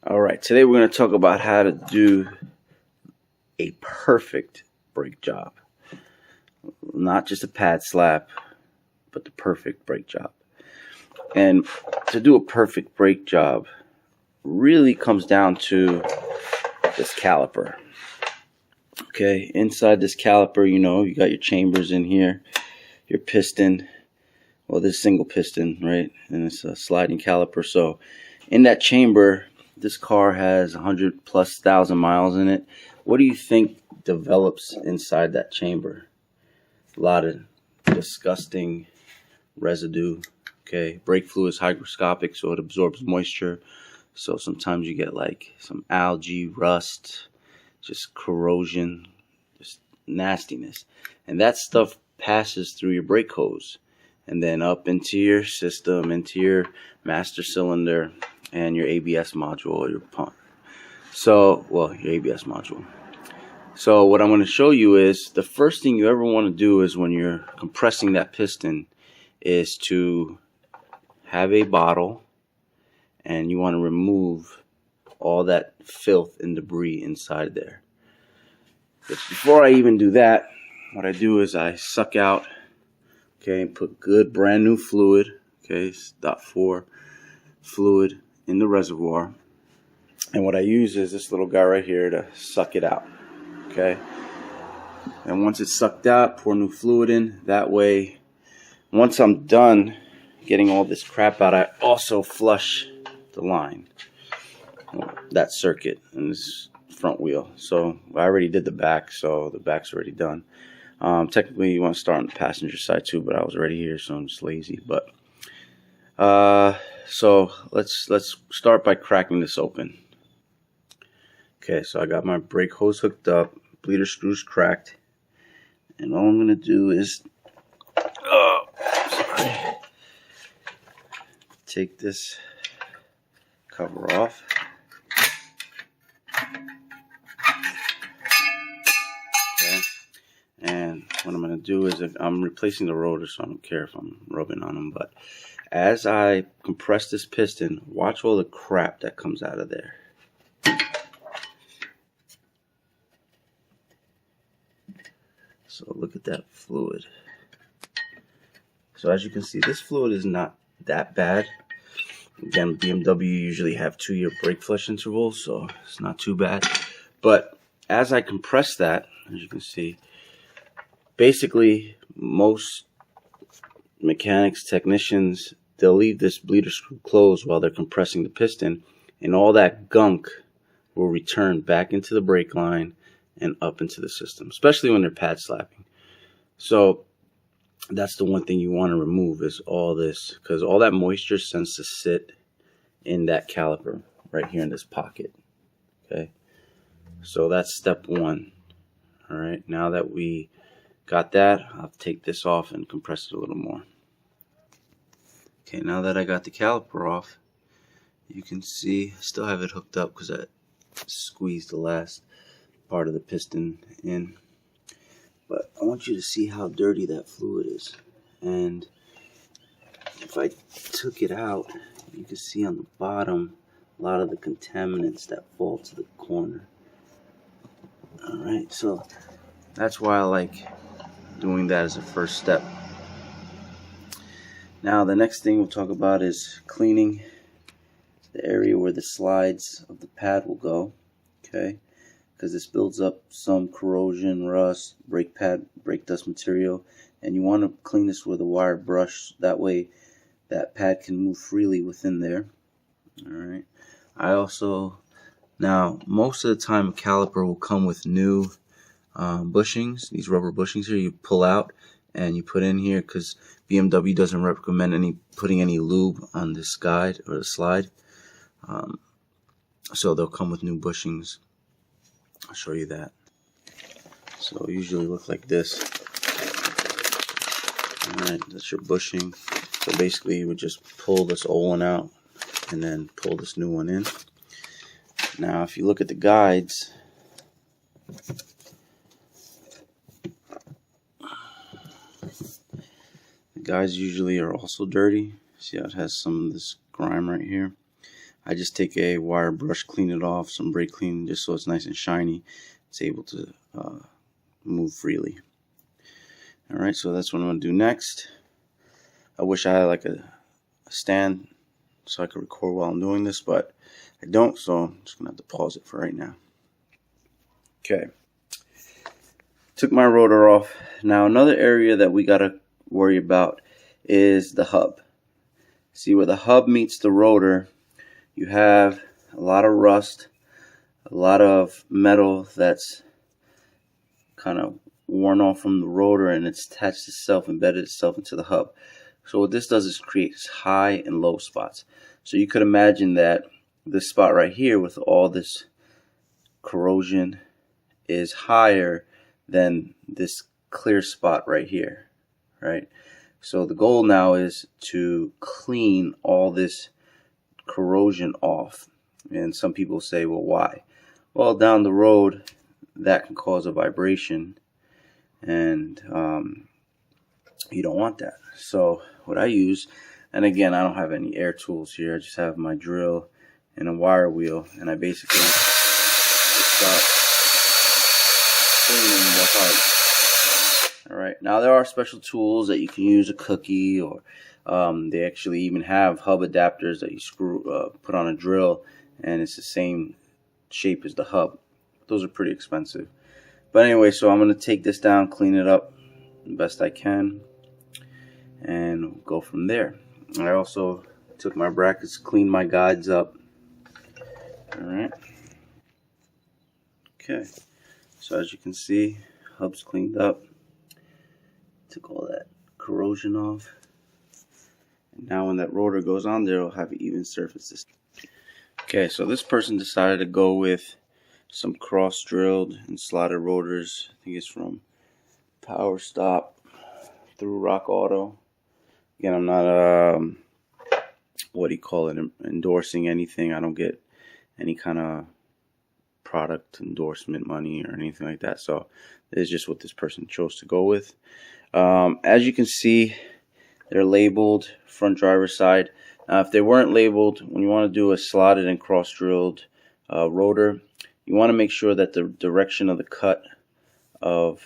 Alright, today we're going to talk about how to do a perfect brake job. Not just a pad slap, but the perfect brake job. And to do a perfect brake job really comes down to this caliper. Okay, inside this caliper, you got your chambers in here, your piston. Well, this single piston, right? And it's a sliding caliper. So in that chamber, this car has 100,000+ miles in it. What do you think develops inside that chamber? A lot of disgusting residue. Okay, brake fluid is hygroscopic, so it absorbs moisture. So sometimes you get like some algae, rust, just corrosion, just nastiness. And that stuff passes through your brake hose and then up into your system, into your master cylinder and your ABS module or your pump. So, well, your ABS module. So what I'm going to show you is the first thing you ever want to do is when you're compressing that piston is to have a bottle, and you want to remove all that filth and debris inside there. But before I even do that, what I do is I suck out, okay, and put good brand new fluid, okay, .4 fluid in the reservoir. And what I use is this little guy right here to suck it out, okay. And once it's sucked out, pour new fluid in. That way, once I'm done getting all this crap out, I also flush the line, that circuit and this front wheel. So I already did the back, so the back's already done. Technically you want to start on the passenger side too, but I was already here, so I'm just lazy. But so let's start by cracking this open. Okay, so I got my brake hose hooked up, bleeder screws cracked, and all I'm gonna do is take this cover off. Okay. And what I'm going to do is I'm replacing the rotor, so I don't care if I'm rubbing on them. But as I compress this piston, watch all the crap that comes out of there. So look at that fluid. So as you can see, this fluid is not that bad. Again, BMW usually have 2-year brake flush intervals, so it's not too bad. But as I compress that, as you can see, basically most mechanics, technicians, they'll leave this bleeder screw closed while they're compressing the piston, and all that gunk will return back into the brake line and up into the system, especially when they're pad slapping. So that's the one thing you want to remove is all this, because all that moisture tends to sit in that caliper right here in this pocket. Okay, so that's step one. All right, now that we got that, I'll take this off and compress it a little more. Okay, now that I got the caliper off, you can see I still have it hooked up because I squeezed the last part of the piston in. But I want you to see how dirty that fluid is. And if I took it out, you can see on the bottom a lot of the contaminants that fall to the corner. Alright, so that's why I like doing that as a first step. Now the next thing we'll talk about is cleaning the area where the slides of the pad will go. Okay, because this builds up some corrosion, rust, brake pad, brake dust material, and you want to clean this with a wire brush. That way that pad can move freely within there. Alright, now most of the time a caliper will come with new bushings, these rubber bushings here you pull out and you put in here, because BMW doesn't recommend putting any lube on this guide or the slide. So they'll come with new bushings. I'll show you that. So it usually look like this. Alright, that's your bushing. So basically you would just pull this old one out and then pull this new one in. Now if you look at the guides, the guides usually are also dirty. See how it has some of this grime right here? I just take a wire brush, clean it off, some brake clean, just so it's nice and shiny. It's able to move freely. Alright, so that's what I'm going to do next. I wish I had like a stand so I could record while I'm doing this, but I don't, so I'm just going to have to pause it for right now. Okay. Took my rotor off. Now another area that we got to worry about is the hub. See, where the hub meets the rotor, you have a lot of rust, a lot of metal that's kind of worn off from the rotor, and it's attached itself, embedded itself into the hub. So what this does is creates high and low spots. So you could imagine that this spot right here with all this corrosion is higher than this clear spot right here, right? So the goal now is to clean all this corrosion off. And some people say, well, why? Well, down the road, that can cause a vibration, and you don't want that. So what I use, and again, I don't have any air tools here, I just have my drill and a wire wheel, and I basically start cleaning the hub. Alright, now there are special tools that you can use, a cookie, or they actually even have hub adapters that you put on a drill, and it's the same shape as the hub. Those are pretty expensive. But anyway, so I'm going to take this down, clean it up the best I can, and go from there. I also took my brackets, cleaned my guides up. Alright. Okay. So as you can see, hub's cleaned up. Took all that corrosion off. And now when that rotor goes on there, it'll have an even surface. Okay, so this person decided to go with some cross-drilled and slotted rotors. I think it's from Power Stop through Rock Auto. Again, I'm not endorsing anything. I don't get any kind of product endorsement money or anything like that. So this is just what this person chose to go with. As you can see, they're labeled front driver's side. Now, if they weren't labeled, when you want to do a slotted and cross-drilled rotor, you want to make sure that the direction of the cut of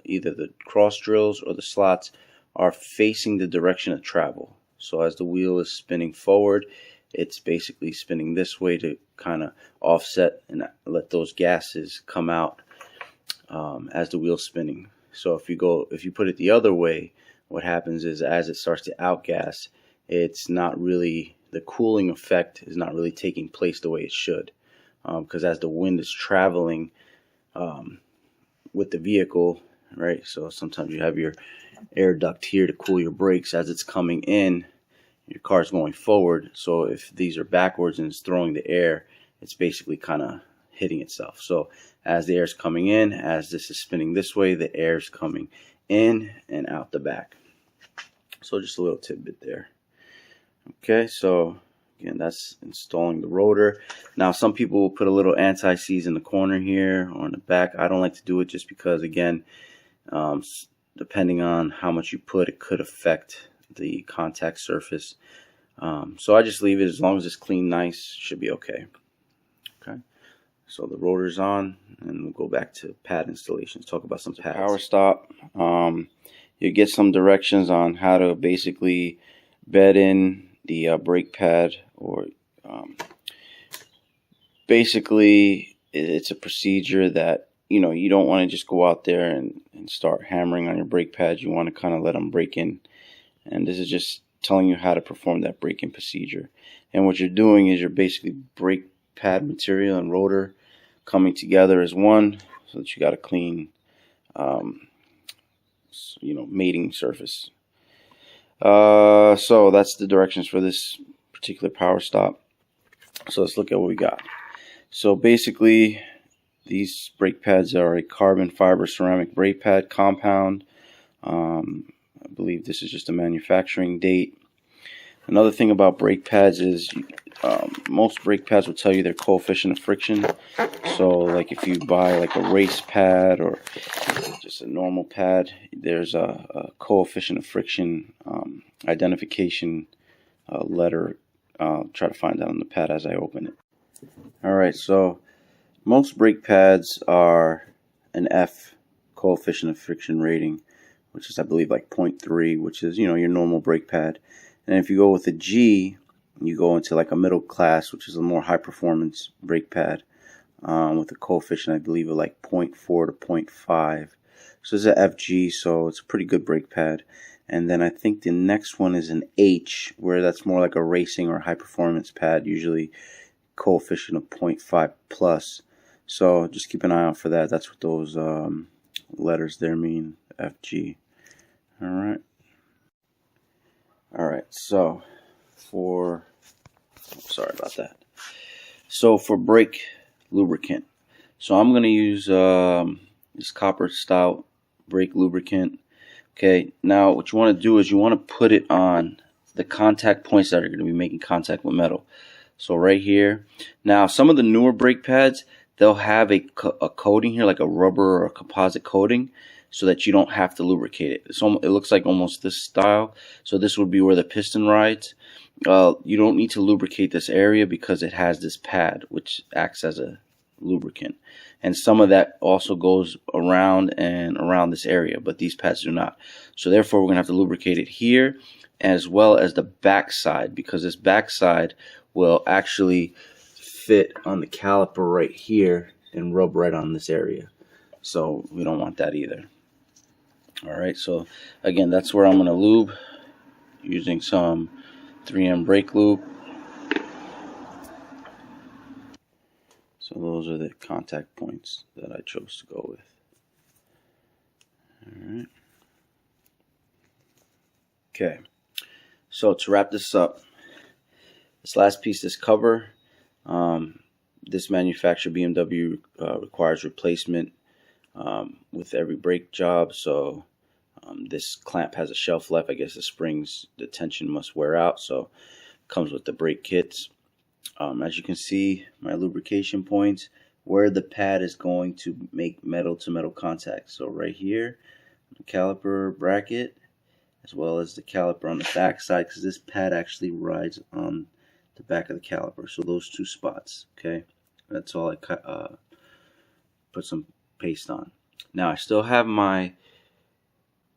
either the cross drills or the slots are facing the direction of travel. So as the wheel is spinning forward, it's basically spinning this way to kind of offset and let those gases come out as the wheel's spinning. So if you put it the other way, what happens is as it starts to outgas, it's not really, the cooling effect is not really taking place the way it should. Because as the wind is traveling with the vehicle, right? So sometimes you have your air duct here to cool your brakes. As it's coming in, your car's going forward. So if these are backwards and it's throwing the air, it's basically kind of hitting itself. So as the air is coming in, as this is spinning this way, the air is coming in and out the back. So just a little tidbit there. Okay, so again, that's installing the rotor. Now, some people will put a little anti-seize in the corner here or in the back. I don't like to do it just because, again, depending on how much you put, it could affect the contact surface. So I just leave it as long as it's clean, nice, should be okay. Okay, so the rotor's on, and we'll go back to pad installations, talk about some pads. Power Stop. You get some directions on how to basically bed in the brake pad, or basically it's a procedure that you don't want to just go out there and start hammering on your brake pads. You want to kind of let them break in, and this is just telling you how to perform that break-in procedure. And what you're doing is you're basically brake pad material and rotor coming together as one, so that you got a clean mating surface. So that's the directions for this particular Power Stop. So let's look at what we got. So basically, these brake pads are a carbon fiber ceramic brake pad compound. I believe this is just a manufacturing date. Another thing about brake pads is most brake pads will tell you their coefficient of friction. So like if you buy like a race pad or just a normal pad, there's a coefficient of friction identification letter I'll try to find that on the pad as I open it. Alright, so most brake pads are an F coefficient of friction rating, which is I believe like 0.3, which is, you know, your normal brake pad. And if you go with a G, you go into like a middle class, which is a more high performance brake pad with a coefficient I believe of like 0.4 to 0.5. So this is a FG, so it's a pretty good brake pad. And then I think the next one is an H, where that's more like a racing or high performance pad, usually coefficient of 0.5 plus. So just keep an eye out for that. That's what those letters there mean, FG. Alright. Alright, so sorry about that. So for brake lubricant, so I'm going to use this copper stout brake lubricant. Okay, now what you want to do is you want to put it on the contact points that are going to be making contact with metal. So right here. Now some of the newer brake pads, they'll have a coating here, like a rubber or a composite coating, so that you don't have to lubricate it. It looks like almost this style. So this would be where the piston rides. You don't need to lubricate this area because it has this pad which acts as a lubricant, and some of that also goes around and around this area, but these pads do not. So therefore we're gonna have to lubricate it here as well as the back side, because this back side will actually fit on the caliper right here and rub right on this area, so we don't want that either. Alright, so again, that's where I'm gonna lube using some 3M brake lube. So those are the contact points that I chose to go with. Alright. Okay. So to wrap this up, this last piece, this cover, this manufacturer, BMW, requires replacement with every brake job. So this clamp has a shelf life. I guess the springs, the tension must wear out. So it comes with the brake kits. As you can see, my lubrication points, where the pad is going to make metal to metal contact. So right here, the caliper bracket, as well as the caliper on the back side, because this pad actually rides on the back of the caliper. So those two spots, okay, that's all I put some paste on. Now I still have my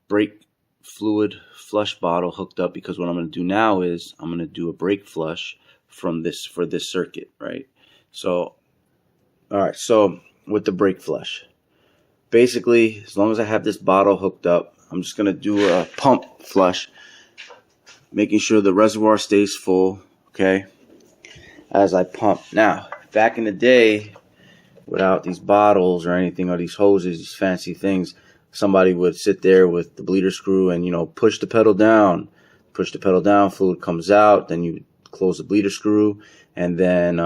brake fluid flush bottle hooked up, because what I'm going to do now is I'm going to do a brake flush from this for this circuit, right? So alright, so with the brake flush, basically as long as I have this bottle hooked up, I'm just gonna do a pump flush, making sure the reservoir stays full, okay, as I pump. Now back in the day, without these bottles or anything, or these hoses, these fancy things, somebody would sit there with the bleeder screw and, you know, push the pedal down, fluid comes out, then you close the bleeder screw and then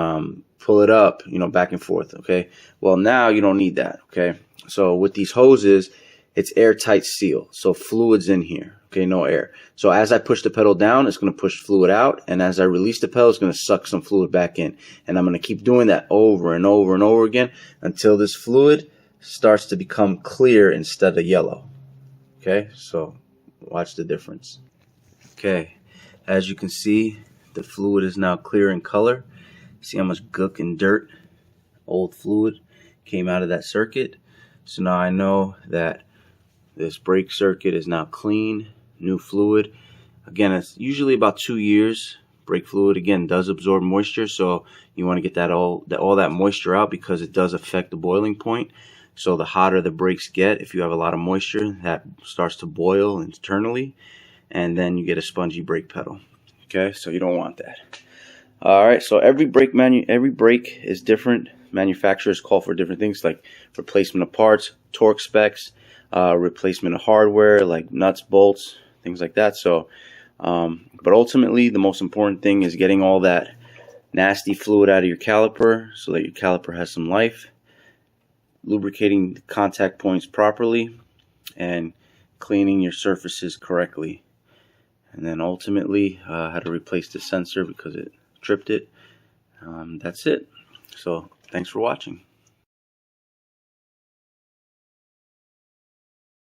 pull it up, you know, back and forth. Okay, well now you don't need that. Okay, so with these hoses, it's airtight seal, so fluid's in here, okay, no air. So as I push the pedal down, it's going to push fluid out, and as I release the pedal, it's going to suck some fluid back in, and I'm going to keep doing that over and over and over again until this fluid starts to become clear instead of yellow. Okay, so watch the difference. Okay, as you can see, the fluid is now clear in color. See how much gook and dirt, old fluid, came out of that circuit. So now I know that this brake circuit is now clean, new fluid. Again, it's usually about 2 years. Brake fluid, again, does absorb moisture, so you want to get that all that moisture out, because it does affect the boiling point. So the hotter the brakes get, if you have a lot of moisture, that starts to boil internally, and then you get a spongy brake pedal. Okay, so you don't want that. Alright, so every brake is different. Manufacturers call for different things, like replacement of parts, torque specs, replacement of hardware like nuts, bolts, things like that. So but ultimately the most important thing is getting all that nasty fluid out of your caliper so that your caliper has some life, lubricating the contact points properly, and cleaning your surfaces correctly. And then ultimately I had to replace the sensor because it tripped it. That's it. So thanks for watching.